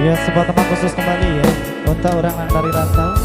Ya, sebuah tempat khusus kembali ya untuk orang yang dari rantau.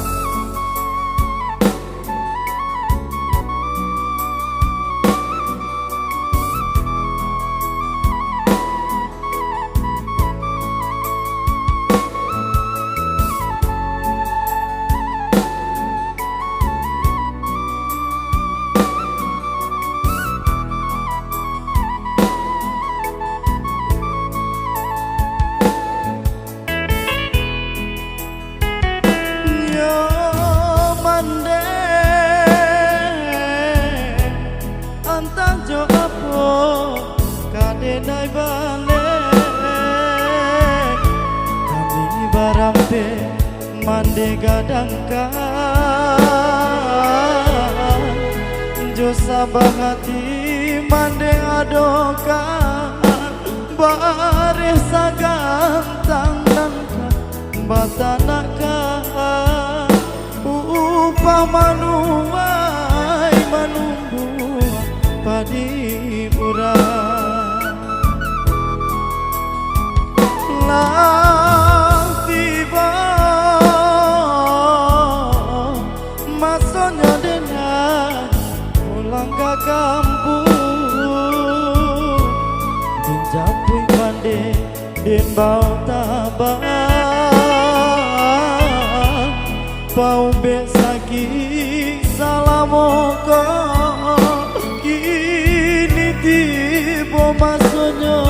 Kadai balik kami barampe mande gadangkan jo sabah hati mande adokan bare sagantang nangka batanakan upah manuai manumbu padi urang tiba masanya denai pulang ke kampung dinjapui mande den bau tabang bau besaki salamoko kini tiba masanya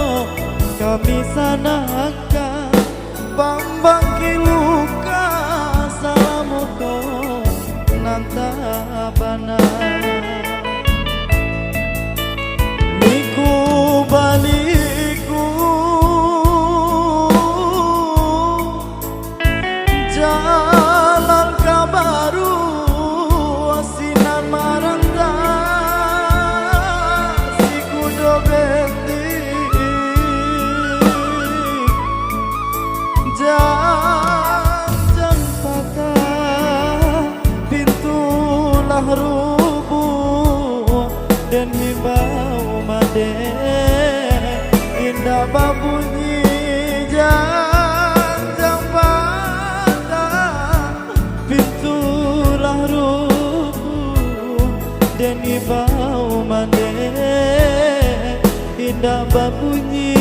kami sanakan bambang kiluka salamoko nantabana liku baliku jalan kabaru asinan maranta siku dobeti jangan patah pintulah rubuh dan himbau made indah babunyi jangan patah pintulah rubuh dan himbau made indah babunyi.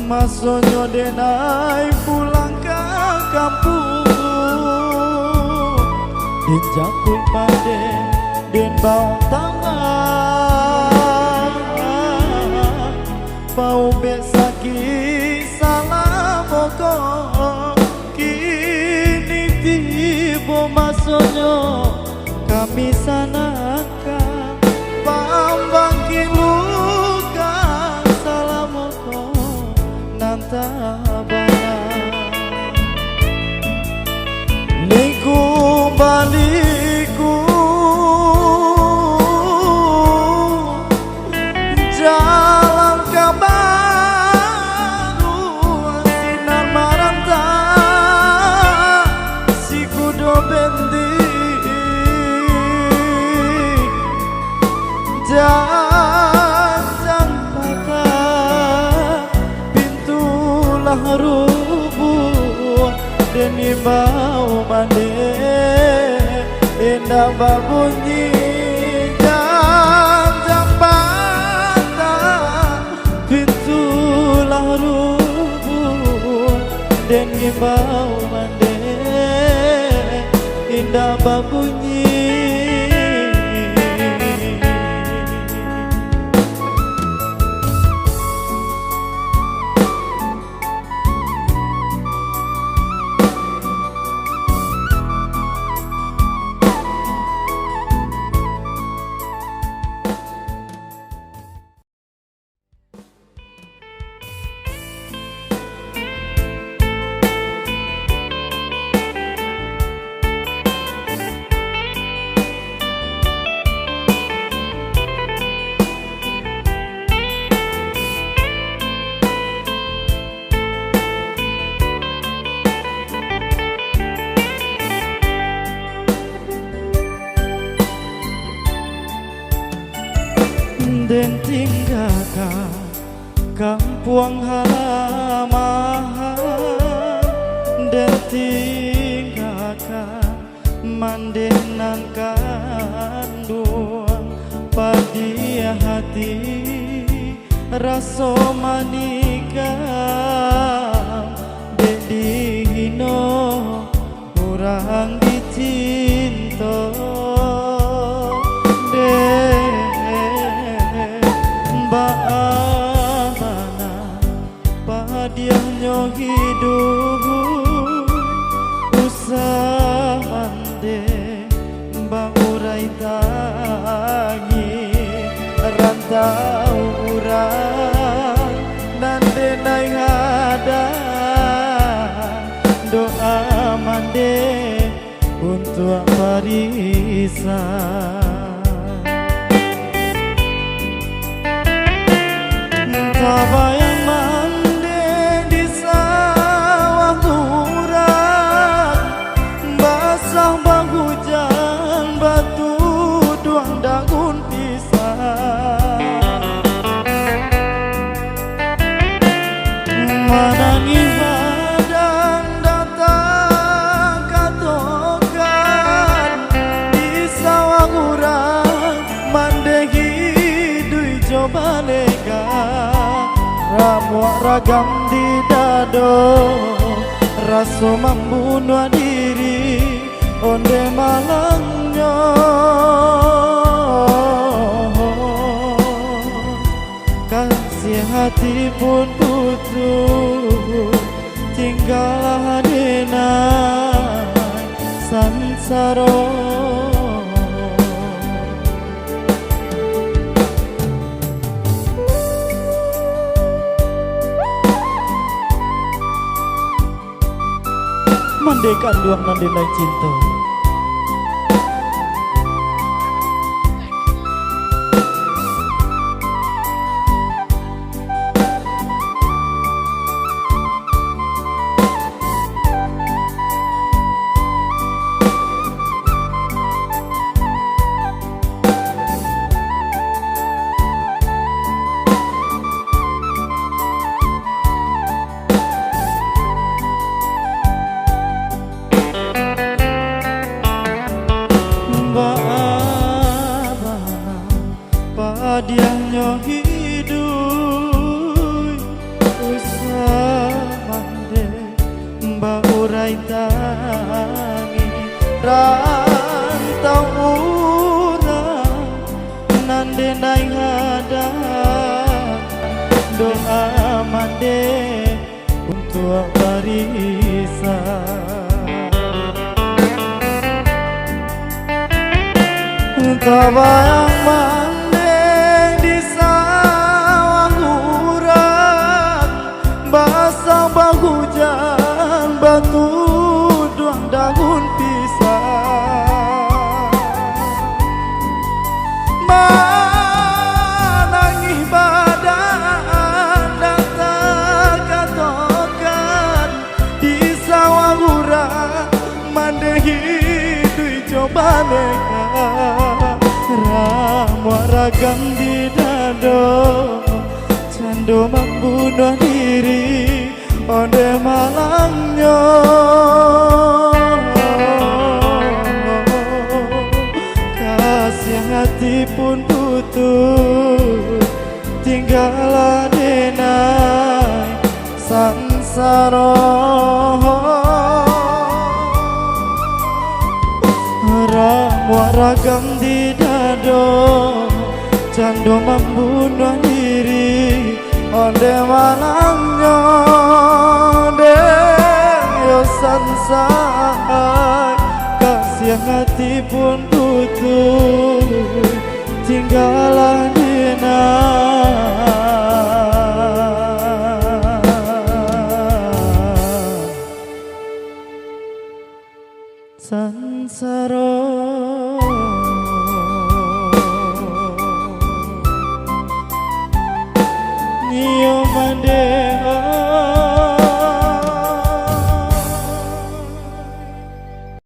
Masonyo denai pulang ke kampung dinjapui pade den bau tangan bau besaki salamoko kini tiba masonyo kami sanakan pambang kiluka salamoko nantabana liku baliku jalan kabaru asinan maranta siku dobendi jangan patah pintulah rubuh dan bau mande indah babunyi jangan patah pintulah rubuh dan bau mande indah babunyi. den tinggalkan kampung halaman, den tinggalkan mandenan kandung padia hati raso manikah dedi hino kurang dicinta baamana padiahnya hidup usamande bangurai tangi rantau urang dan denai hada doa mande untuk barisan tabayang mande di sawah murah basah bang hujan batu duang daun pisang manangi badan datang katokan di sawah murah mande hidui coba lega ramuak ragam di dado raso membunuh diri onde malangnya kasih hati pun putus tinggal denai sansaro mandekan duang nandenai cinta padiahnya hidup usamande baurai tangi rantau urang nandenai hadang doa mande untuk barisan tabayang mande di sawah murah basah bang hujan batu duang daun pisang manangi badan datang katokan di sawah murah mande hidui coba neka ramuak ragam di dado cando membunuh diri onde malangnya kasih hati pun putus tinggal denai sansaro ramuak ragam di dado cando membunuh diri onde malangnya deyo sansai kasih hati pun putus tinggal denai sansaro Nyo